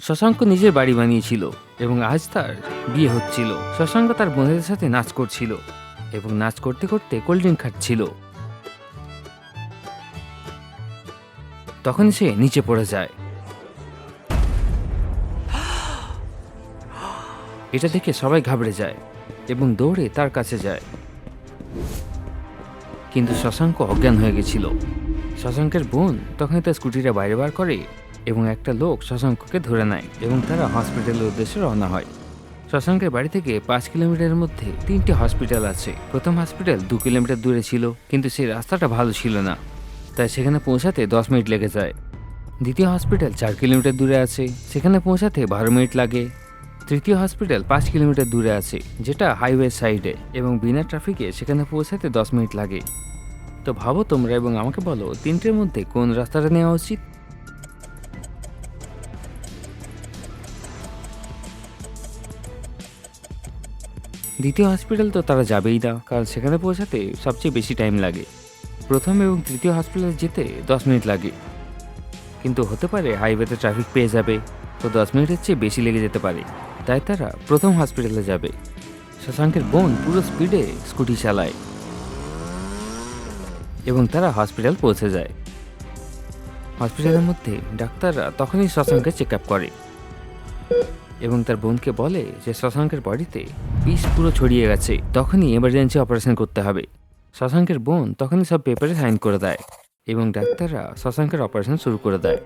শশাঙ্ক নিজের বাড়ি বানিয়েছিল এবং আজ তার বিয়ে হচ্ছিল। শশাঙ্ক তার বন্ধুদের সাথে নাচ করছিল এবং নাচ করতে করতে কোল্ড ড্রিঙ্ক খাচ্ছিল। তখন সে নিচে পড়ে যায়। এটা দেখে সবাই ঘাবড়ে যায় এবং দৌড়ে তার কাছে যায়, কিন্তু শশাঙ্ক অজ্ঞান হয়ে গেছিল। শশাঙ্কের বোন তখন তার স্কুটিটা বাইরে বার করে এবং একটা লোক শশাঙ্ককে ধরে নেয় এবং তারা হসপিটালের উদ্দেশ্যে রওনা হয়। শশাঙ্কের বাড়ি থেকে 5 কিলোমিটারের মধ্যে 3টে হসপিটাল আছে। প্রথম হসপিটাল 2 কিলোমিটার দূরে ছিল, কিন্তু সেই রাস্তাটা ভালো ছিল না, তাই সেখানে পৌঁছাতে 10 মিনিট লেগে যায়। দ্বিতীয় হসপিটাল 4 কিলোমিটার দূরে আছে, সেখানে পৌঁছাতে 12 মিনিট লাগে। তৃতীয় হসপিটাল 5 কিলোমিটার দূরে আছে, যেটা হাইওয়ে সাইডে, এবং বিনা ট্রাফিকে সেখানে পৌঁছাতে 10 মিনিট লাগে। তো ভাবো তোমরা এবং আমাকে বলো 3টের মধ্যে কোন রাস্তাটা নেওয়া উচিত। দ্বিতীয় হসপিটাল তো তারা যাবেই না, কারণ সেখানে পৌঁছাতে সবচেয়ে বেশি টাইম লাগে। প্রথম এবং তৃতীয় হসপিটালে যেতে 10 মিনিট লাগে, কিন্তু হতে পারে হাইওয়েতে ট্রাফিক পেয়ে যাবে, তো 10 মিনিটের চেয়ে বেশি লেগে যেতে পারে, তাই তারা প্রথম হসপিটালে যাবে। শশাঙ্কের বোন পুরো স্পিডে স্কুটি চালায় এবং তারা হসপিটাল পৌঁছে যায়। হসপিটালের মধ্যে ডাক্তাররা তখনই শশাঙ্ককে চেক আপ করে এবং তার বোনকে বলে যে শশাঙ্কের বডিতে বিষ পুরো ছড়িয়ে গেছে, তখনই এমার্জেন্সি অপারেশন করতে হবে। শশাঙ্কের বোন তখনই সব পেপারে সাইন করে দেয় এবং ডাক্তাররা শশাঙ্কের অপারেশন শুরু করে দেয়।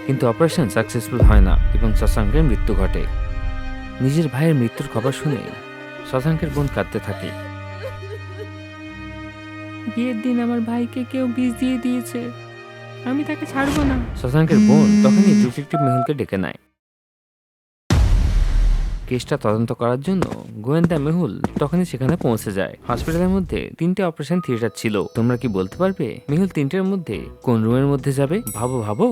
কিন্তু অপারেশন সাকসেসফুল হয় না এবং শশাঙ্কের মৃত্যু ঘটে। নিজের ভাইয়ের মৃত্যুর খবর শুনে শশাঙ্কের বোন কাঁদতে থাকে। বিয়ের দিন আমার ভাইকে কেউ বিষ দিয়ে দিয়েছে, আমি তাকে ছাড়বো না। শশাঙ্কের বোন তখনই ডিটেকটিভ মেহুলকে ডেকে নেয় কেসটা তদন্ত করার জন্য। গোয়েন্দা মেহুল তখনই সেখানে পৌঁছে যায়। হসপিটালের মধ্যে 3টে অপারেশন থিয়েটার ছিল। তোমরা কি বলতে পারবে মেহুল 3টের মধ্যে কোন রুমের মধ্যে যাবে? ভাবো ভাবো।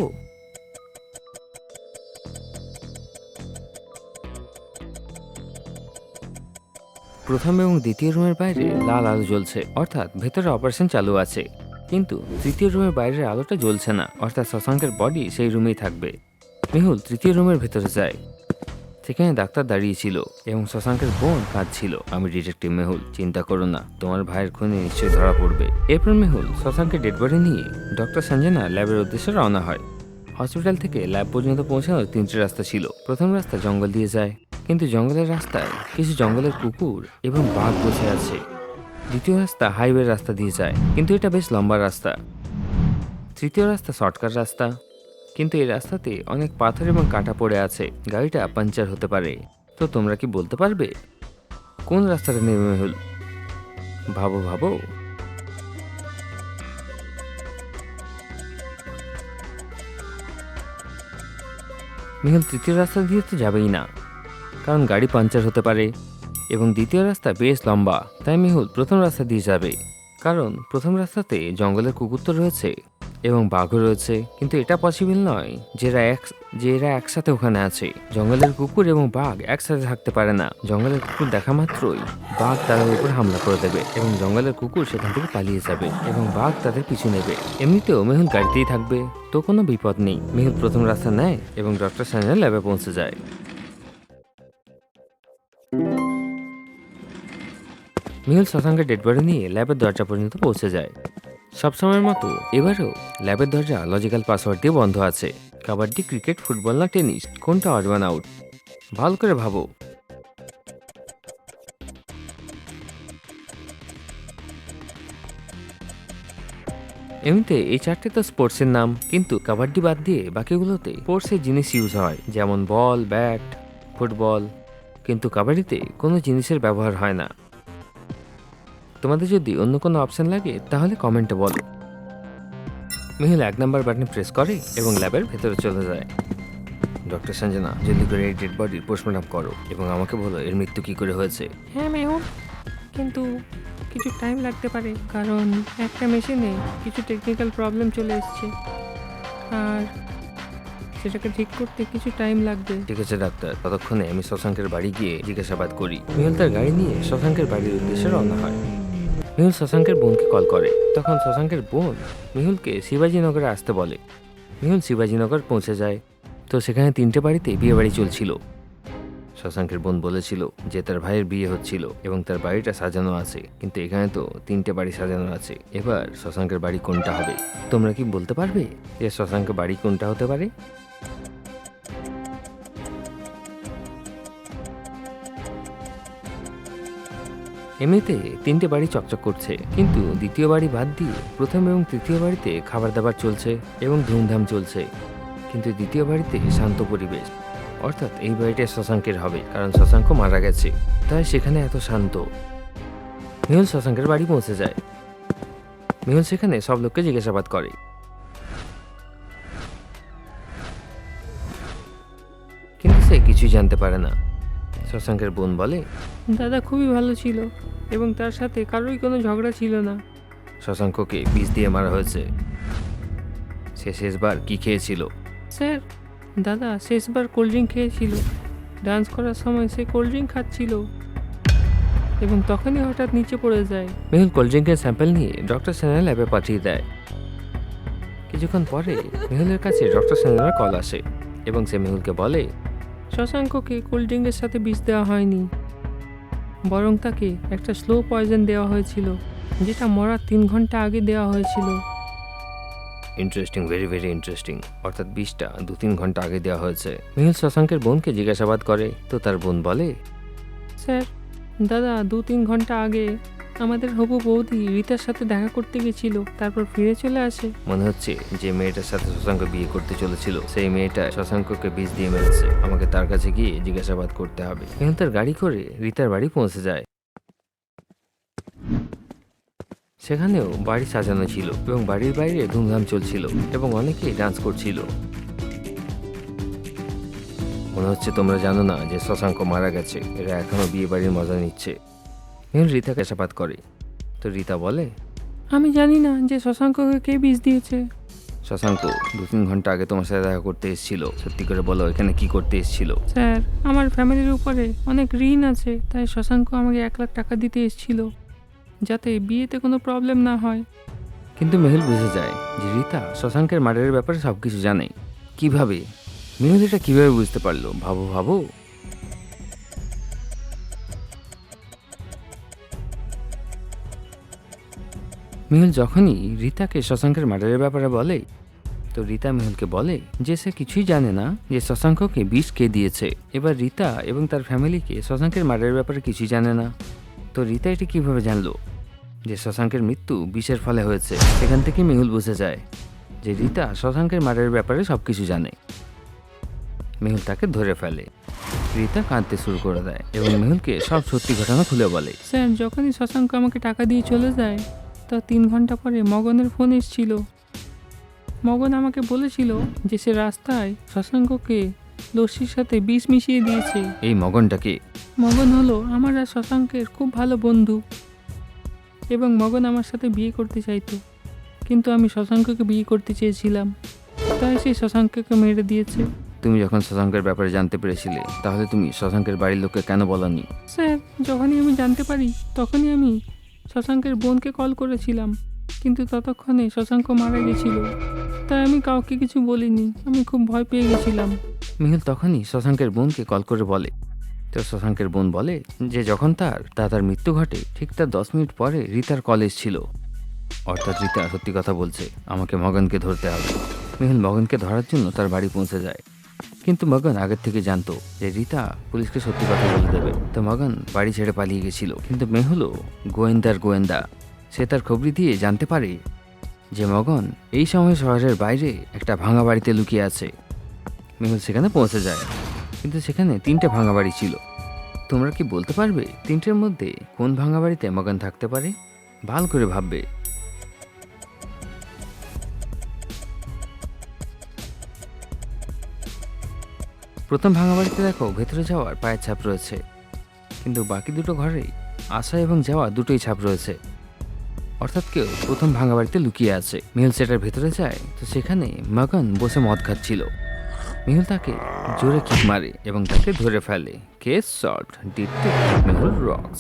প্রথম এবং দ্বিতীয় রুমের বাইরে লাল আলো জ্বলছে, অর্থাৎ ভেতরে অপারেশন চালু আছে, কিন্তু তৃতীয় রুমের বাইরের আলোটা জ্বলছে না, অর্থাৎ শশাঙ্কের বডি সেই রুমেই থাকবে। মেহুল তৃতীয় রুমের ভেতরে যায়, সেখানে ডাক্তার দাঁড়িয়েছিল এবং শশাঙ্কের বোন কাঁদছিল। আমি ডিটেকটিভ মেহুল, চিন্তা করো না, তোমার ভাইয়ের খুনি নিশ্চয়ই ধরা পড়বে। এরপর মেহুল শশাঙ্কের ডেড বডি নিয়ে ডক্টর সঞ্জনা ল্যাবের উদ্দেশ্যে রওনা হয়। হসপিটাল থেকে ল্যাব পর্যন্ত পৌঁছানোর 3টে রাস্তা ছিল। প্রথম রাস্তা জঙ্গল দিয়ে যায়, কিন্তু জঙ্গলের রাস্তায় কিছু জঙ্গলের কুকুর এবং বাঘ বসে আছে। দ্বিতীয় রাস্তা হাইওয়ে রাস্তা দিয়ে যায়, কিন্তু এটা বেশ লম্বা রাস্তা। তৃতীয় রাস্তা শর্টকাট রাস্তা, কিন্তু এই রাস্তাতে অনেক পাথর এবং কাঁটা পড়ে আছে, গাড়িটা পাঞ্চার হতে পারে। তো তোমরা কি বলতে পারবে কোন রাস্তাটা নেবে মেহুল? ভাবো ভাবো। মেহুল তৃতীয় রাস্তা দিয়ে তো যাবেই না, কারণ গাড়ি পাঞ্চার হতে পারে, এবং দ্বিতীয় রাস্তা বেশ লম্বা, তাই মেহুল প্রথম রাস্তা দিয়ে যাবে। কারণ প্রথম রাস্তাতে জঙ্গলের কুকুর তো রয়েছে এবং বাঘও রয়েছে, কিন্তু এটা পসিবল নয় যে এরা একসাথে ওখানে আছে। জঙ্গলের কুকুর এবং বাঘ একসাথে থাকতে পারে না। জঙ্গলের কুকুর দেখা মাত্রই বাঘ তাদের উপর হামলা করে দেবে এবং জঙ্গলের কুকুর সেখান থেকে পালিয়ে যাবে এবং বাঘ তাদের পিছু নেবে। এমনিতেও মেহুল গাড়িতেই থাকবে, তো কোনো বিপদ নেই। মেহুল প্রথম রাস্তা নেয় এবং ডক্টর সঞ্জনা ল্যাবে পৌঁছে যায়। মেহুল শশাঙ্কের ডেড বডি নিয়ে ল্যাবের দরজা পর্যন্ত পৌঁছে যায়। সবসময়ের মতো এবারেও ল্যাবের দরজা লজিক্যাল পাসওয়ার্ড দিয়ে বন্ধ আছে। কাবাডি, ক্রিকেট, ফুটবল না টেনিস, কোনটা অড ওয়ান আউট? ভালো করে ভাবো। এমনিতে এই 4টে তো স্পোর্টসের নাম, কিন্তু কাবাডি বাদ দিয়ে বাকিগুলোতে স্পোর্টসের জিনিস ইউজ হয়, যেমন বল, ব্যাট, ফুটবল, কিন্তু কাবাডিতে কোনো জিনিসের ব্যবহার হয় না। তোমাদের যদি অন্য কোনো অপশন লাগে তাহলে কমেন্টে বলো। মেহুল 1 নাম্বার বাটনে প্রেস করে এবং ল্যাবের ভেতরে চলে যায়। ডক্টর সঞ্জনা, জলদি করে এই ডেড বডির পোস্টমর্টম করো এবং আমাকে বলো এর মৃত্যু কি করে হয়েছে। হ্যাঁ মেহুল, কিন্তু কিছু টাইম লাগতে পারে, কারণ একটা মেশিনে কিছু টেকনিক্যাল প্রবলেম চলে এসছে, আর সেটাকে ঠিক করতে কিছু টাইম লাগবে। ঠিক আছে ডাক্তার, ততক্ষণে আমি শশাঙ্কের বাড়ি গিয়ে জিজ্ঞাসাবাদ করি। মেহুল তার গাড়ি নিয়ে শশাঙ্কের বাড়ির উদ্দেশ্যে রওনা হয়। মেহুল শশাঙ্কের বোনকে কল করে। তখন শশাঙ্কের বোন মেহুলকে শিবাজীনগরে আসতে বলে। মেহুল শিবাজীনগর পৌঁছে যায়। তো সেখানে 3টে বাড়িতে বিয়ে বাড়ি চলছিল। শশাঙ্কের বোন বলেছিল যে তার ভাইয়ের বিয়ে হচ্ছিল এবং তার বাড়িটা সাজানো আছে, কিন্তু এখানে তো 3টে বাড়ি সাজানো আছে। এবার শশাঙ্কের বাড়ি কোনটা হবে? তোমরা কি বলতে পারবে যে শশাঙ্কের বাড়ি কোনটা হতে পারে? এমনিতে 3টে বাড়ি চকচক করছে, কিন্তু দ্বিতীয় বাড়ি বাদ দিয়ে প্রথম এবং তৃতীয় বাড়িতে খাবার দাবার চলছে এবং ধুমধাম চলছে। কিন্তু দ্বিতীয় বাড়িতে শান্ত পরিবেশ, অর্থাৎ এই বাড়িটা শশাঙ্কের হবে, কারণ শশাঙ্ক মারা গেছে, তাই সেখানে এত শান্ত। মেহুল শশাঙ্কের বাড়ি পৌঁছে যায়। মেহুল সেখানে সব লোককে জিজ্ঞাসাবাদ করে। কিন্তু সে কিছুই জানতে পারে না। শশাঙ্কের বোন বলে, দাদা খুবই ভালো ছিল এবং তার সাথে কারোই কোনো ঝগড়া ছিল না। শশাঙ্ককে বিষ দিয়ে মারা হয়েছে। সে শেষবার কি খেয়েছিল? স্যার, দাদা শেষবার কোল্ড ড্রিঙ্ক খেয়েছিল। ডান্স করার সময় সে কোল্ড ড্রিঙ্ক খাচ্ছিল এবং তখনই হঠাৎ নিচে পড়ে যায়। মেহুল কোল্ড ড্রিঙ্কের স্যাম্পল নিয়ে ডক্টর সেনার ল্যাবে পাঠিয়ে দেয়। কিছুক্ষণ পরে মেহুলের কাছে ডক্টর সেনার কল আসে এবং সে মেহুলকে বলে, শশাঙ্ককে কোল্ড ড্রিঙ্কের সাথে বিষ দেওয়া হয়নি, বরং তাকে একটা স্লো পয়জন দেওয়া হয়েছিল, যেটা মরার 3 ঘন্টা আগে দেওয়া হয়েছিল। Interesting, very very interesting. অর্থাৎ বিষটা 2-3 ঘন্টা আগে দেওয়া হয়েছে। মেহুল শশাঙ্কের বোনকে জিজ্ঞাসাবাদ করে। তো তার বোন বলে, স্যার, দাদা 2-3 ঘন্টা আগে আমাদের হবু বৌদি রীতার সাথে দেখা করতে গেছিল, তারপর ফিরে চলে আসে। মনে হচ্ছে যে মেয়েটার সাথে শশাঙ্ক বিয়ে করতে চলেছিল সেই মেয়েটা শশাঙ্ককে বিষ দিয়ে মেরেছে। আমাকে তার কাছে গিয়ে জিজ্ঞাসাবাদ করতে হবে। মেহুল তার গাড়ি করে রীতার বাড়ি পৌঁছে যায়। সেখানেও বাড়ি সাজানো ছিল এবং বাড়ির বাইরে ধুমধাম চলছিল এবং অনেকেই ডান্স করছিল। মনে হচ্ছে তোমরা জানো না যে শশাঙ্ক মারা গেছে, এরা এখনো বিয়ে বাড়ির মজা নিচ্ছে। মেহুল রীতাকে জিজ্ঞাসাবাদ করে। তো রীতা বলে, আমি জানি না যে শশাঙ্ককে কে বিষ দিয়েছে। শশাঙ্ক 2-3 ঘন্টা আগে তোমার সাথে দেখা করতে এসেছিল। সত্যি করে বলো, এখানে কি করতে এসেছিল? স্যার, আমার ফ্যামিলির উপরে অনেক ঋণ আছে, তাই শশাঙ্ক আমাকে 1 লাখ টাকা দিতে এসেছিল, যাতে বিয়েতে কোনো প্রবলেম না হয়। কিন্তু মেহুল বুঝে যায় যে রীতা শশাঙ্কের মার্ডারের ব্যাপারে সবকিছু জানে। কিভাবে? মেহুল এটা কিভাবে বুঝতে পারলো? ভাবো ভাবো। মেহুল যখনই রীতাকে শশাঙ্কের মার্ডারের ব্যাপারে বলে, তো রীতা মেহুলকে বলে যে সে কিছুই জানে না যে শশাঙ্ককে বিষ কে দিয়েছে। এবার রীতা এবং তার ফ্যামিলিকে শশাঙ্কের মার্ডারের ব্যাপারে কিছুই জানে না। তো রীতা এটি কিভাবে জানলো যে শশাঙ্কের মৃত্যু বিষের ফলে হয়েছে? সেখান থেকে মেহুল বুঝে যায় যে রীতা শশাঙ্কের মার্ডারের ব্যাপারে সবকিছু জানে। মেহুল তাকে ধরে ফেলে। রীতা কাঁদতে শুরু করে দেয় এবং মেহুলকে সব সত্যি ঘটনা খুলে বলে। স্যার, যখনই শশাঙ্ক আমাকে টাকা দিয়ে চলে যায়, তার 3 ঘন্টা পরে মগনের ফোন এসেছিল। মগন আমাকে বলেছিল যে সে রাস্তায় শশাঙ্ককে লস্যির সাথে বিষ মিশিয়ে দিয়েছে। এই মগনটাকে? মগন হলো আমার আর শশাঙ্কের খুব ভালো বন্ধু এবং মগন আমার সাথে বিয়ে করতে চাইতো, কিন্তু আমি শশাঙ্ককে বিয়ে করতে চেয়েছিলাম, তাই সে শশাঙ্ককে মেরে দিয়েছে। তুমি যখন শশাঙ্কের ব্যাপারে জানতে পেরেছিলে, তাহলে তুমি শশাঙ্কের বাড়ির লোককে কেন বলনি? স্যার, যখনই আমি জানতে পারি তখনই আমি শশাঙ্কের বোনকে কল করেছিলাম, কিন্তু ততক্ষণে শশাঙ্ক মারা গেছিল, তাই আমি কাউকে কিছু বলিনি। আমি খুব ভয় পেয়ে গেছিলাম। মেহুল তখনই শশাঙ্কের বোনকে কল করে বলে। তো শশাঙ্কের বোন বলে যে যখন তার দাদার মৃত্যু ঘটে ঠিক তার 10 মিনিট পরে রীতার কলেজ ছিল। অর্থাৎ রীতা সত্যি কথা বলছে, আমাকে মগনকে ধরতে হবে। মেহুল মগনকে ধরার জন্য তার বাড়ি পৌঁছে যায়, কিন্তু মগন আগের থেকে জানতো যে রীতা পুলিশকে সত্যি কথা বলে দেবে। তো মগন বাড়ি ছেড়ে পালিয়ে গেছিল। কিন্তু মেহুলও গোয়েন্দার গোয়েন্দা, সে তার খবরি দিয়ে জানতে পারে যে মগন এই সময় শহরের বাইরে একটা ভাঙা বাড়িতে লুকিয়ে আছে। মেহুল সেখানে পৌঁছে যায়, কিন্তু সেখানে 3টে ভাঙা বাড়ি ছিল। তোমরা কি বলতে পারবে 3টের মধ্যে কোন ভাঙা বাড়িতে মগন থাকতে পারে? ভালো করে ভাববে। প্রথম ভাঙা বাড়িতে দেখো ভেতরে যাওয়ার পায়ের ছাপ রয়েছে, কিন্তু বাকি দুটো ঘরে আসা এবং যাওয়া দুটোই ছাপ রয়েছে। অর্থাৎ কেউ প্রথম ভাঙা বাড়িতে লুকিয়ে আছে। মেহুল সেটার ভেতরে যায়, তো সেখানে মগন বসে মদ খাচ্ছিল। মেহুল তাকে জোরে কিক মারে এবং তাকে ধরে ফেলে। Case solved, detective Mehul rocks.